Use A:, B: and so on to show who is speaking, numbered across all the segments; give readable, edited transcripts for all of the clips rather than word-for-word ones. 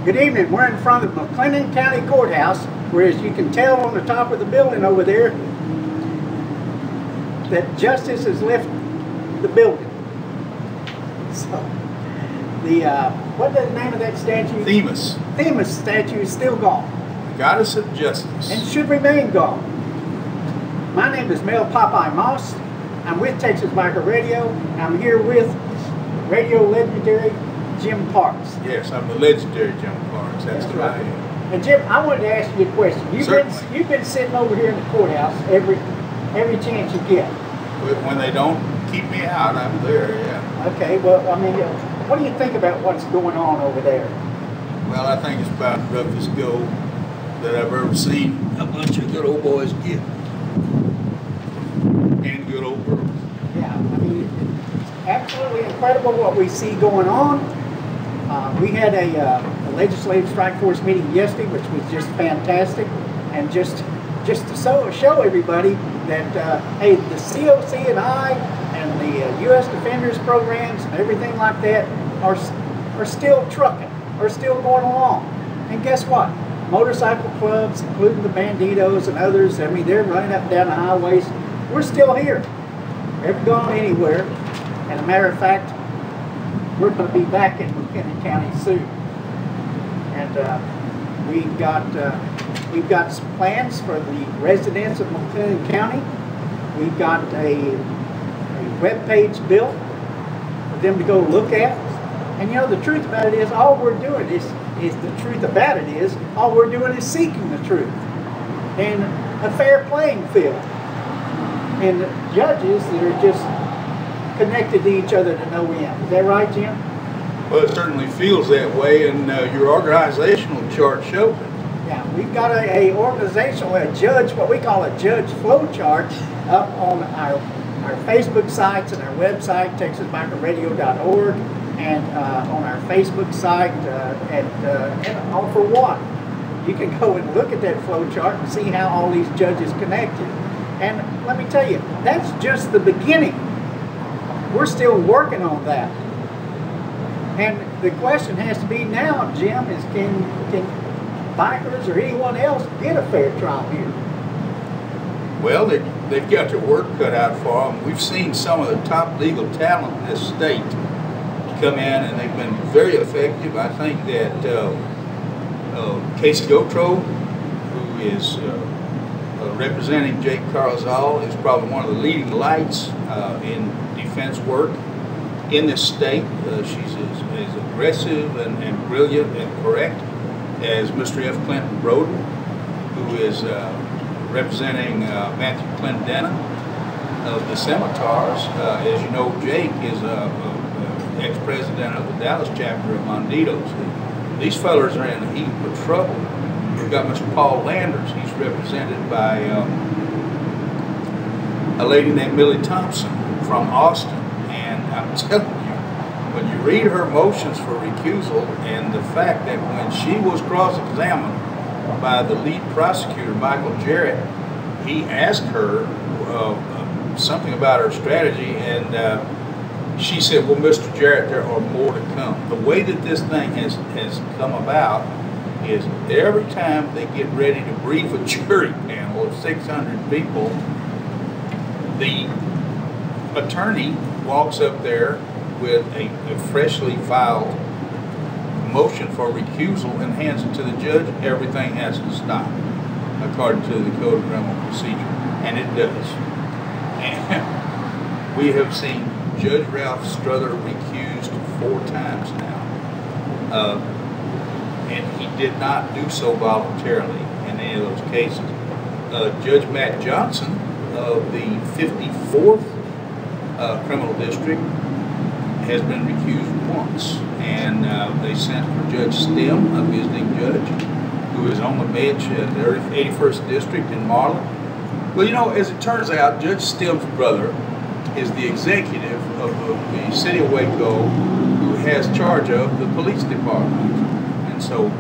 A: Good evening. We're in front of the McLennan County Courthouse, where, as you can tell on the top of the building over there, that justice has left the building. So, what is the name of that statue?
B: Themis.
A: Themis statue is still gone.
B: The goddess of justice.
A: And should remain gone. My name is Mel Popeye Moss. I'm with Texas Biker Radio. I'm here with radio legendary Jim Parks.
B: Yes, I'm the legendary Jim Parks. That's right.
A: And Jim, I wanted to ask you a question. You've been sitting over here in the courthouse every chance you get.
B: When they don't keep me out, I'm there, yeah.
A: Okay, well, I mean, what do you think about what's going on over there?
B: Well, I think it's about the roughest go that I've ever seen a bunch of good old boys get. And good old girls.
A: Yeah, I mean, it's absolutely incredible what we see going on. We had a legislative strike force meeting yesterday, which was just fantastic, and just to show everybody that hey, the COC and I and the U.S. Defenders programs and everything like that are still trucking, are still going along. And guess what? Motorcycle clubs, including the Banditos and others, I mean, they're running up and down the highways. We're still here. We haven't gone anywhere. And as a matter of fact, we're going to be back in McLennan County soon. And we've got some plans for the residents of McLennan County. We've got a web page built for them to go look at. And you know, the truth about it is, all we're doing is all we're doing is seeking the truth and a fair playing field. And judges that are just connected to each other to no end. Is that right, Jim?
B: Well, it certainly feels that way, and your organizational chart shows it.
A: Yeah, we've got a what we call a judge flow chart up on our Facebook sites and our website, texasbikerradio.org, and on our Facebook site and All for One. You can go and look at that flow chart and see how all these judges connected. And let me tell you, that's just the beginning. We're still working on that. And the question has to be now, Jim, is can bikers or anyone else get a fair trial here?
B: Well, they've got their work cut out for them. We've seen some of the top legal talent in this state come in, and they've been very effective. I think that Casey Gotro, who is representing Jake Carlzal, is probably one of the leading lights in defense work in this state. She's as aggressive and brilliant and correct as Mr. F. Clinton Broden, who is representing Matthew Clendenin of the Scimitars. As you know, Jake is ex-president of the Dallas chapter of Banditos. These fellas are in a heap of trouble. We've got Mr. Paul Landers. He's represented by a lady named Millie Thompson from Austin. And I'm telling you, when you read her motions for recusal and the fact that when she was cross-examined by the lead prosecutor, Michael Jarrett, he asked her something about her strategy, and she said, well, Mr. Jarrett, there are more to come. The way that this thing has come about is every time they get ready to brief a jury panel of 600 people, the attorney walks up there with a freshly filed motion for recusal and hands it to the judge. Everything has to stop, according to the Code of Criminal Procedure, and it does. And we have seen Judge Ralph Struther recused 4 times now. And he did not do so voluntarily in any of those cases. Judge Matt Johnson of the 54th Criminal District has been recused once. And they sent for Judge Stem, a visiting judge, who is on the bench at the 81st District in Marlin. Well, you know, as it turns out, Judge Stem's brother is the executive of the city of Waco, who has charge of the police department. And so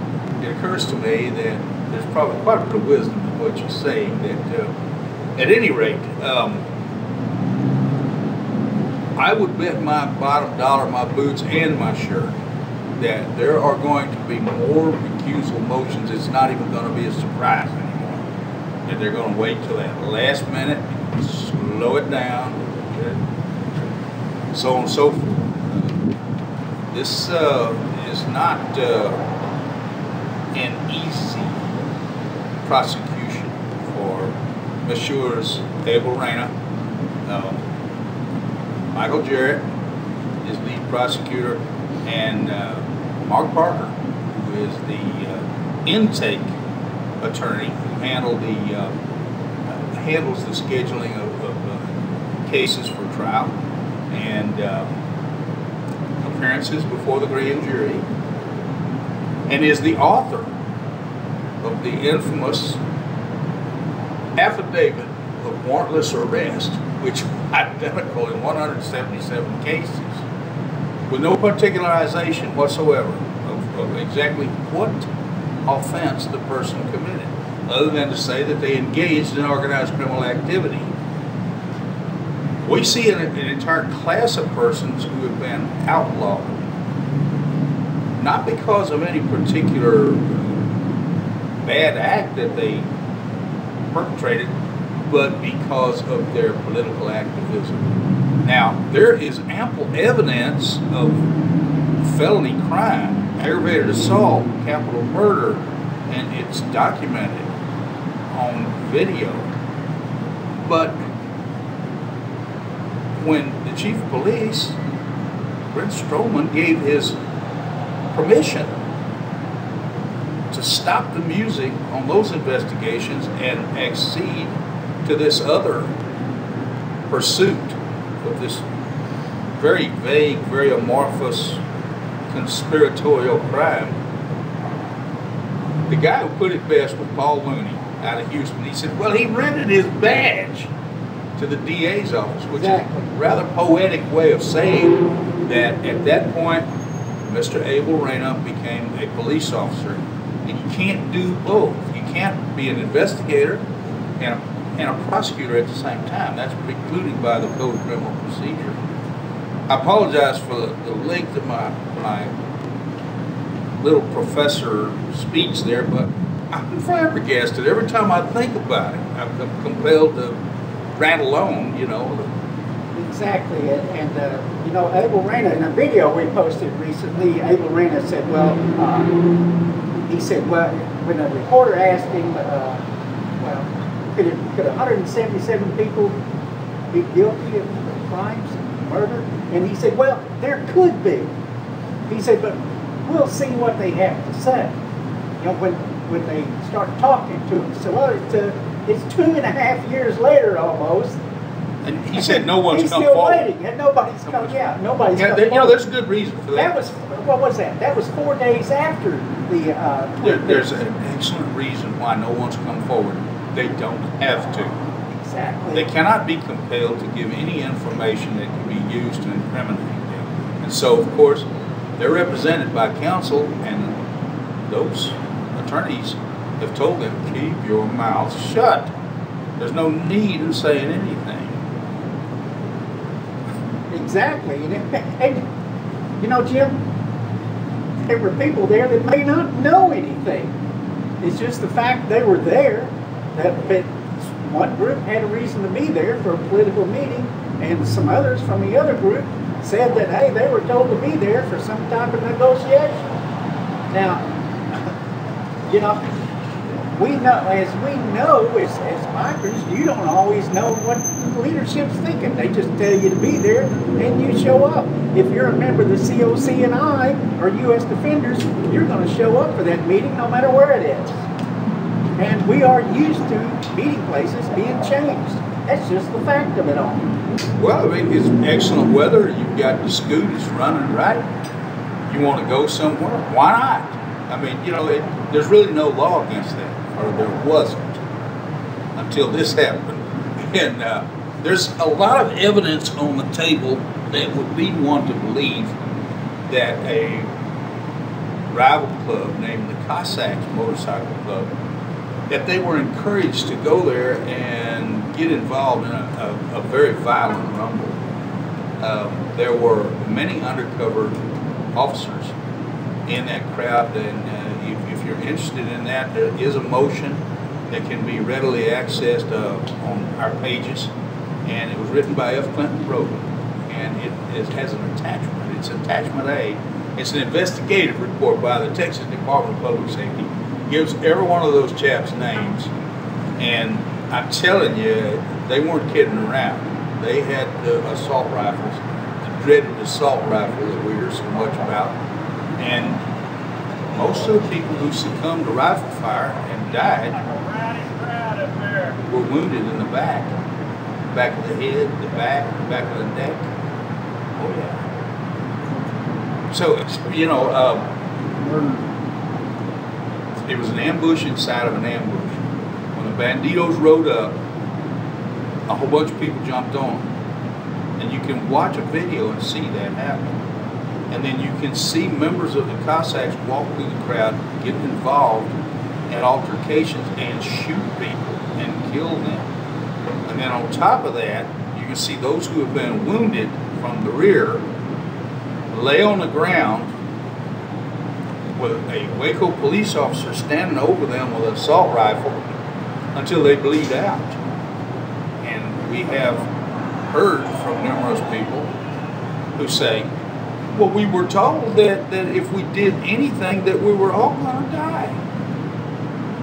B: it occurs to me that there's probably quite a bit of wisdom in what you're saying, that at any rate, I would bet my bottom dollar, my boots and my shirt, that there are going to be more recusal motions. It's not even going to be a surprise anymore. That they're going to wait till that last minute, slow it down, so on and so forth. This is not an easy prosecution for Messrs. Abel Reyna. Michael Jarrett is lead prosecutor, and Mark Parker, who is the intake attorney who handles the scheduling of cases for trial and appearances before the grand jury, and is the author of the infamous affidavit of warrantless arrest, which is identical in 177 cases, with no particularization whatsoever of exactly what offense the person committed, other than to say that they engaged in organized criminal activity. We see an entire class of persons who have been outlawed, not because of any particular bad act that they perpetrated, but because of their political activism. Now, there is ample evidence of felony crime, aggravated assault, capital murder, and it's documented on video. But when the chief of police, Brent Stroman, gave his permission to stop the music on those investigations and accede to this other pursuit of this very vague, very amorphous conspiratorial crime, the guy who put it best was Paul Looney out of Houston. He said, well, he rented his badge to the DA's office, which is a rather poetic way of saying that at that point, Mr. Abel Reyna became a police officer. And you can't do both. You can't be an investigator and a prosecutor at the same time. That's precluded by the Code of Criminal Procedure. I apologize for the length of my little professor speech there, but I'm flabbergasted. Every time I think about it, I'm compelled to rattle on, you know.
A: Exactly, and you know, Abel Reyna, in a video we posted recently, Abel Reyna said, well, he said, well, when a reporter asked him, well, could 177 people be guilty of crimes, murder? And he said, well, there could be. He said, but we'll see what they have to say. You know, when they start talking to him. So, well, it's 2.5 years later almost.
B: And he said no one's
A: He's
B: come
A: still
B: forward.
A: waiting, and nobody's come. Yeah, nobody's come
B: You know,
A: forward.
B: there's a good reason for that.
A: That was, what was that? That was 4 days after the.
B: There's an excellent reason why no one's come forward. They don't have to.
A: Exactly.
B: They cannot be compelled to give any information that can be used to incriminate them. And so, of course, they're represented by counsel, and those attorneys have told them, keep your mouth shut. There's no need in saying anything.
A: Exactly. And you know, Jim, there were people there that may not know anything. It's just the fact they were there, that one group had a reason to be there for a political meeting, and some others from the other group said that, hey, they were told to be there for some type of negotiation. Now, you know, as migrants, you don't always know what the leadership's thinking. They just tell you to be there, and you show up. If you're a member of the COC&I or U.S. Defenders, you're going to show up for that meeting no matter where it is. And we are used to meeting places being changed. That's just the fact of it all.
B: Well, I mean, it's excellent weather. You've got the scooters running, right? You want to go somewhere? Why not? I mean, you know, there's really no law against that, or there wasn't until this happened. And there's a lot of evidence on the table that would lead one to believe that a rival club named the Cossacks Motorcycle Club, that they were encouraged to go there and get involved in a very violent rumble. There were many undercover officers in that crowd. And if you're interested in that, there is a motion that can be readily accessed on our pages. And it was written by F. Clinton Roden. And it has an attachment. It's attachment A. It's an investigative report by the Texas Department of Public Safety. Gives every one of those chaps names. And I'm telling you, they weren't kidding around. They had the assault rifles, the dreaded assault rifle that we hear so much about. And most of the people who succumbed to rifle fire and died were wounded in the back of the head, the back of the neck. Oh yeah. So, you know, it was an ambush inside of an ambush. When the banditos rode up, a whole bunch of people jumped on them. And you can watch a video and see that happen. And then you can see members of the Cossacks walk through the crowd, get involved in altercations and shoot people and kill them. And then on top of that, you can see those who have been wounded from the rear lay on the ground with a Waco police officer standing over them with an assault rifle until they bleed out. And we have heard from numerous people who say, well, we were told that if we did anything that we were all going to die.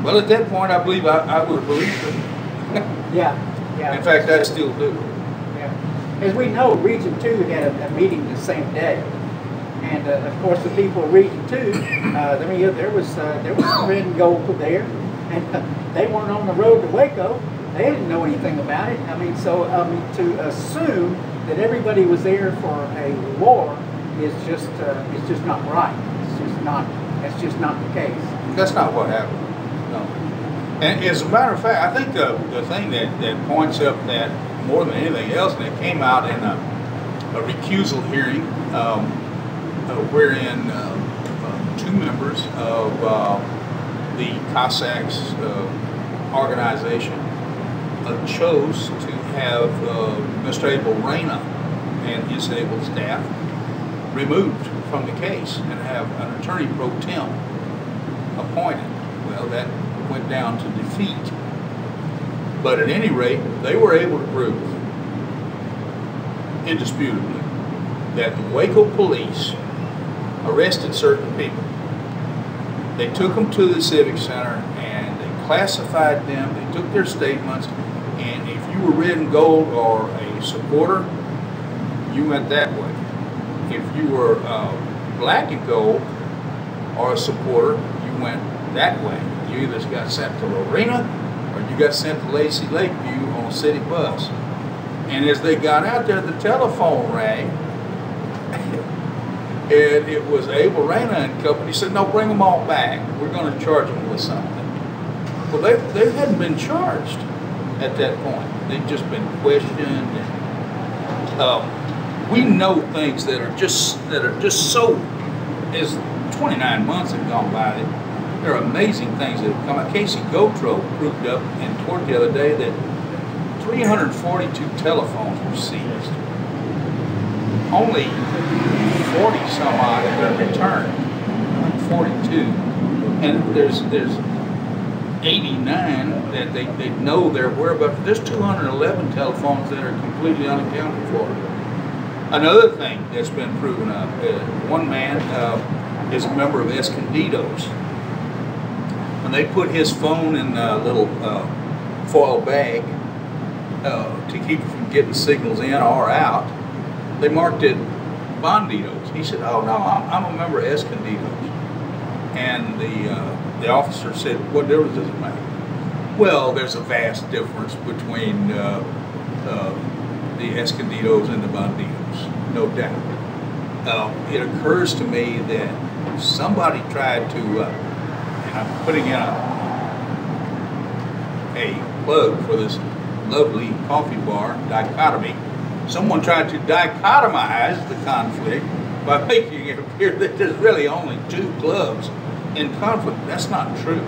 B: Well, at that point, I believe I would have believed them.
A: Yeah.
B: In fact, I still do.
A: Yeah. As we know, Region 2 had a meeting the same day. And of course, the people of Region 2, I mean, there was some red and gold there. And they weren't on the road to Waco. They didn't know anything about it. I mean, so to assume that everybody was there for a war is just not right. That's just not the case.
B: That's not what happened. No. And as a matter of fact, I think the thing that points up that more than anything else, and it came out in a recusal hearing, wherein two members of the Cossacks organization chose to have Mr. Abel Reyna and his able staff removed from the case and have an attorney pro tem appointed. Well, that went down to defeat. But at any rate, they were able to prove indisputably that the Waco police arrested certain people. They took them to the Civic Center and they classified them, they took their statements, and if you were red and gold or a supporter, you went that way. If you were black and gold or a supporter, you went that way. You either got sent to Lorena or you got sent to Lacey Lakeview on a city bus. And as they got out there, the telephone rang, and it was Abel Reyna and company. He said, no, bring them all back. We're going to charge them with something. Well, they hadn't been charged at that point. They'd just been questioned. And, we know things that are just so, as 29 months have gone by, there are amazing things that have come out. Casey Gautreaux proved up in court the other day that 342 telephones were seized. Only 40 some odd have been returned. 42. And there's 89 that they know their whereabouts. There's 211 telephones that are completely unaccounted for. Another thing that's been proven up, one man is a member of Escondido's. When they put his phone in a little foil bag to keep it from getting signals in or out, they marked it Banditos. He said, oh no, I'm a member of Escondido's. And the officer said, what difference does it make? Well, there's a vast difference between the Escondidos and the Banditos, no doubt. It occurs to me that somebody tried to, and I'm putting in a plug for this lovely coffee bar, Dichotomy. Someone tried to dichotomize the conflict by making it appear that there's really only two clubs in conflict. That's not true.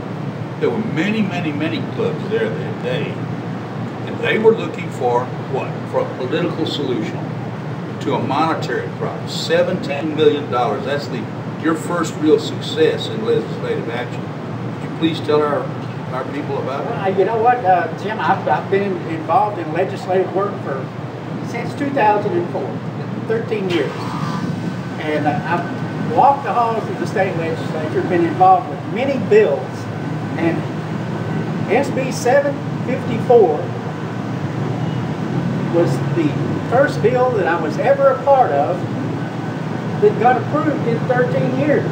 B: There were many, many, many clubs there that day. And they were looking for what? For a political solution to a monetary problem. $17 million. That's the your first real success in legislative action. Could you please tell our people about it?
A: Well, you know what, Jim, I've been involved in legislative work since 2004, 13 years. And I've walked the halls of the state legislature, been involved with many bills, and SB 754 was the first bill that I was ever a part of that got approved in 13 years.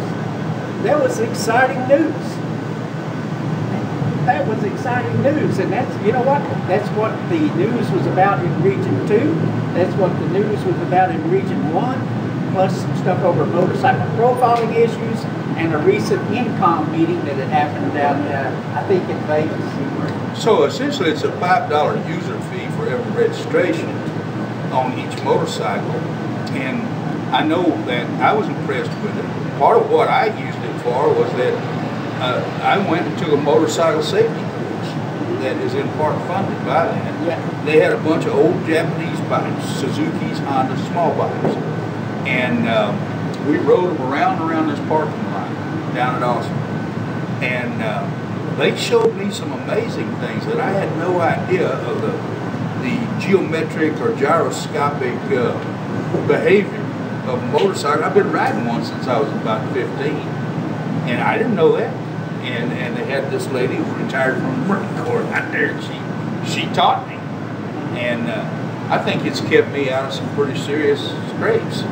A: That was exciting news. That was exciting news, and that's, you know what, that's what the news was about in Region 2. That's what the news was about in Region 1, plus some stuff over motorcycle profiling issues and a recent INCOM meeting that had happened down, I think, in Vegas.
B: So essentially it's a $5 user fee for every registration on each motorcycle, and I know that I was impressed with it. Part of what I used it for was that I went and took a motorcycle safety course that is in part funded by that.
A: Yeah.
B: They had a bunch of old Japanese bikes, Suzuki's, Honda, small bikes, and we rode them around this parking lot down at Austin. And they showed me some amazing things that I had no idea of the geometric or gyroscopic behavior of a motorcycle. I've been riding one since I was about 15, and I didn't know that. And they had this lady who retired from the Marine Corps out there, and she taught me. And I think it's kept me out of some pretty serious scrapes.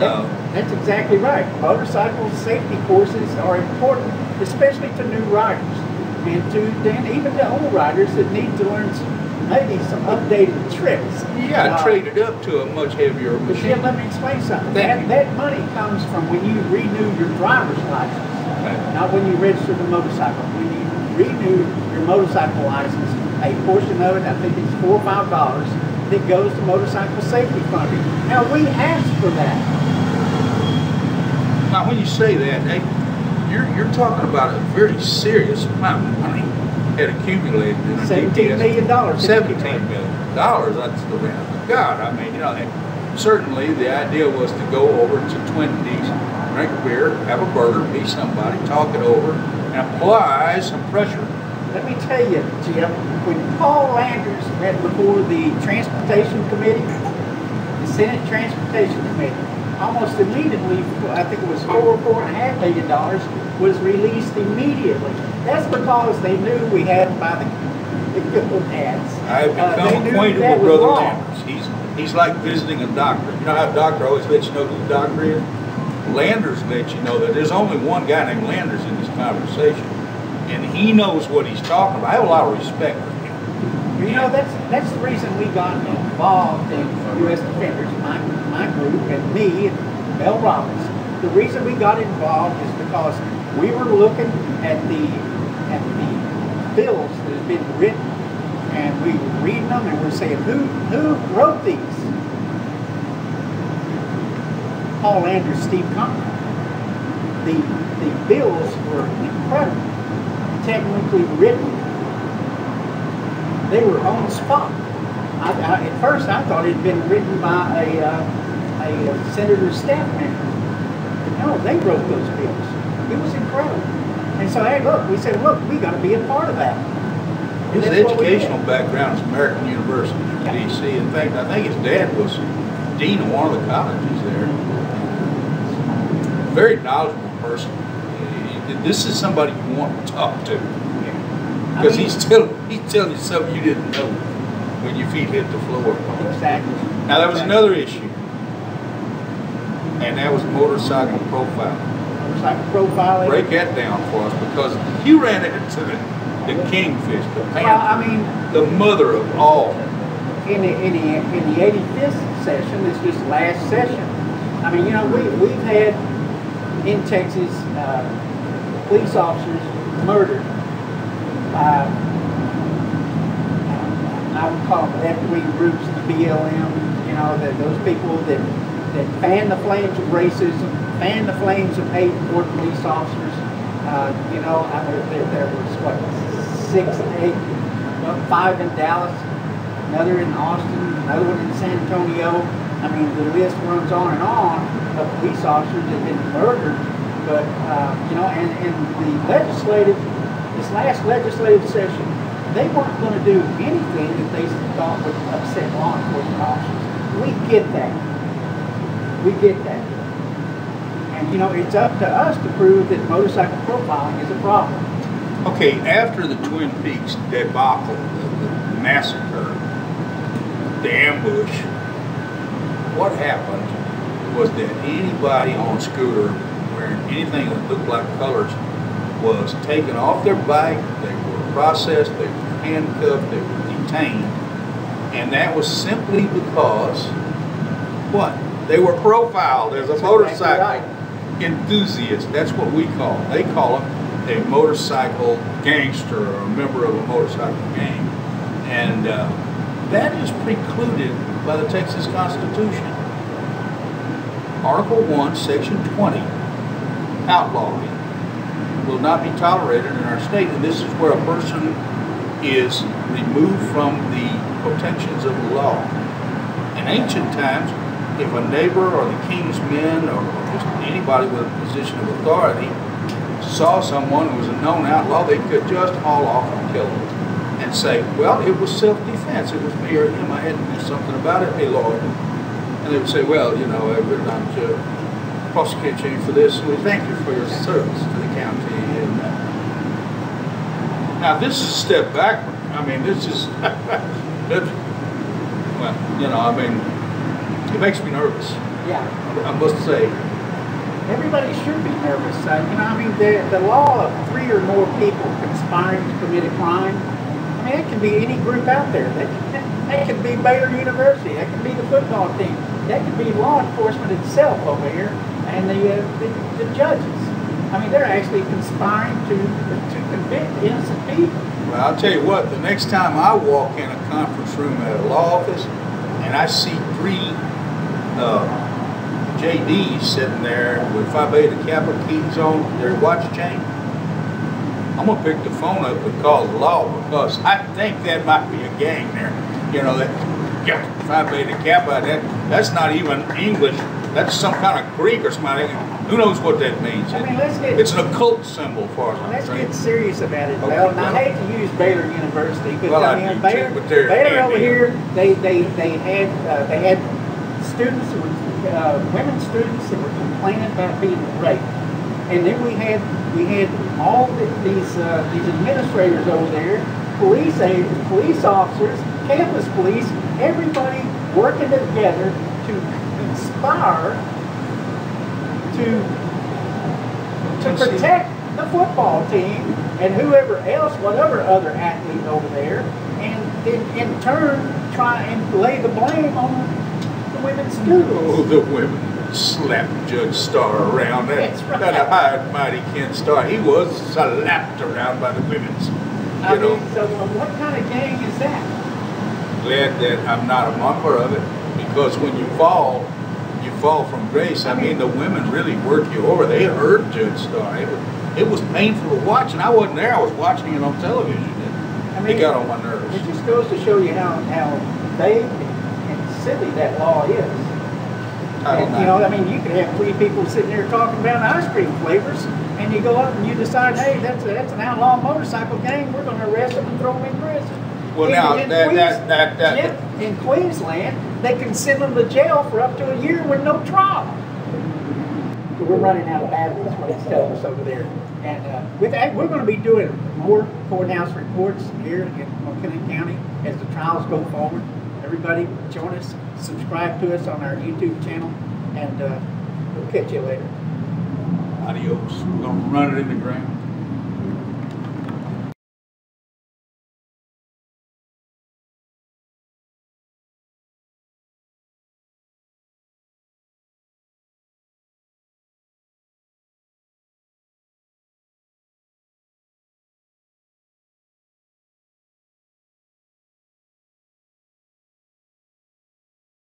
A: That's exactly right. Motorcycle safety courses are important, especially to new riders, and even to old riders that need to learn maybe some updated tricks.
B: Yeah, traded up to a much heavier machine.
A: Yeah, let me explain something. That money comes from when you renew your driver's license, not when you register the motorcycle. When you renew your motorcycle license, a portion of it, I think it's $4 or $5, that goes to motorcycle safety funding. Now, we asked for that.
B: Now, when you say that, you're talking about a very serious amount of money had accumulated in
A: $17 million.
B: $17 million. That's the man. God, I mean, you know, and certainly the idea was to go over to Twin Peaks, drink a beer, have a burger, meet somebody, talk it over, and apply some pressure.
A: Let me tell you, Jim, when Paul Landers met before the Transportation Committee, the Senate Transportation Committee, almost immediately, I think it was $4.5 million was released immediately. That's because they knew we had to buy the good ads.
B: I have become acquainted with Brother Landers. He's like visiting a doctor. You know how a doctor always lets you know who the doctor is? Landers lets you know that there's only one guy named Landers in this conversation, and he knows what he's talking about. I have a lot of respect for him.
A: You know, that's the reason we got involved in U.S. Defenders, my group, and me, and Mel Robbins. The reason we got involved is because we were looking at the bills that had been written, and we were reading them, and we're saying, who wrote these? Paul Landers, Steve Conklin. The bills were incredible, technically written. They were on the spot. At first, I thought it had been written by a senator's staff member. No, they wrote those bills. It was incredible. And so, hey, look, we said, look, we got to be a part of that.
B: His educational background is American University in D.C. In fact, I think his dad was dean of one of the colleges there. Very knowledgeable person. This is somebody you want to talk to, because he's telling you something you didn't know when your feet hit the floor.
A: Exactly.
B: Now there was another issue, and that was motorcycle profiling.
A: Motorcycle profiling.
B: Break that down for us, because you ran into the kingfish, the panther,
A: well, I mean,
B: the mother of all.
A: In the 85th session, this just last session. I mean, you know, we've had in Texas police officers murdered by, I would call them left-wing groups, the BLM, you know, those people that fan the flames of racism, fan the flames of hate toward police officers. You know, there was, what, 6, 8, 5 in Dallas, another in Austin, another one in San Antonio. I mean, the list runs on and on. of police officers have been murdered. But, you know, and this last legislative session, they weren't going to do anything that they thought would upset law enforcement officers. We get that. We get that. And, you know, it's up to us to prove that motorcycle profiling is a problem.
B: Okay, after the Twin Peaks debacle, the massacre, the ambush, what happened was that anybody on scooter wearing anything that looked like colors was taken off their bike, they were processed, they were handcuffed, they were detained, and that was simply because, what? They were profiled as a motorcycle enthusiast. That's what we call them. They call them a motorcycle gangster or a member of a motorcycle gang. And that is precluded by the Texas Constitution. Article 1, Section 20, outlawing, will not be tolerated in our state. And this is where a person is removed from the protections of the law. In ancient times, if a neighbor or the king's men or just anybody with a position of authority saw someone who was a known outlaw, they could just haul off and kill him and say, well, it was self-defense. It was me or him. I had to do something about it. Hey, Lord. And they would say, well, you know, we're not prosecute you for this. We thank you for your service to the county. And now this is a step backward. I mean, this is, well, you know, I mean, it makes me nervous.
A: Yeah.
B: I must say.
A: Everybody should be nervous. You know, I mean, the law of 3 or more people conspiring to commit a crime, I mean, it can be any group out there. That could be Baylor University. That could be the football team. That could be law enforcement itself over here and the judges. I mean, they're actually conspiring to convict innocent people. Well,
B: I'll tell you what, the next time I walk in a conference room at a law office and I see 3 JDs sitting there with Phi Beta Kappa keys on their watch chain, I'm going to pick the phone up and call the law, because I think that might be a gang there. You know, that Phi Beta Kappa, that's not even English. That's some kind of Greek or something. Who knows what that means?
A: I mean,
B: it's an occult symbol for us.
A: Let's get serious about it. Well, and I hate to use Baylor University, but
B: well,
A: I mean, Baylor over here, they had students who were women students that were complaining about being raped, and then we had all these administrators over there, police aides, police officers, campus police, everybody working together to conspire to protect the football team and whoever else, whatever other athlete over there, and then in turn try and lay the blame on women's students.
B: Oh, the women slapped Judge Starr around.
A: That's right.
B: That high and mighty Ken Starr, he was slapped around by the women's.
A: I mean, so what kind of gang is that?
B: Glad that I'm not a member of it, because when you fall from grace. I mean, the women really work you over. They hurt Judge Starr. It was painful to watch, and I wasn't there. I was watching it on television. It got on my nerves.
A: It just goes to show you how vague and silly that law is. And, you know, I mean, you could have 3 people sitting there talking about ice cream flavors, and you go up and you decide, hey, that's an outlaw motorcycle gang. We're going to arrest them and throw them in prison.
B: Well,
A: in Queensland, they can send them to jail for up to a year with no trial. So we're running out of batteries, what it's telling us over there. And with that, we're going to be doing more courthouse reports here in McLennan County as the trials go forward. Everybody join us, subscribe to us on our YouTube channel, and we'll catch you later.
B: Adios. We're going to run it in the ground.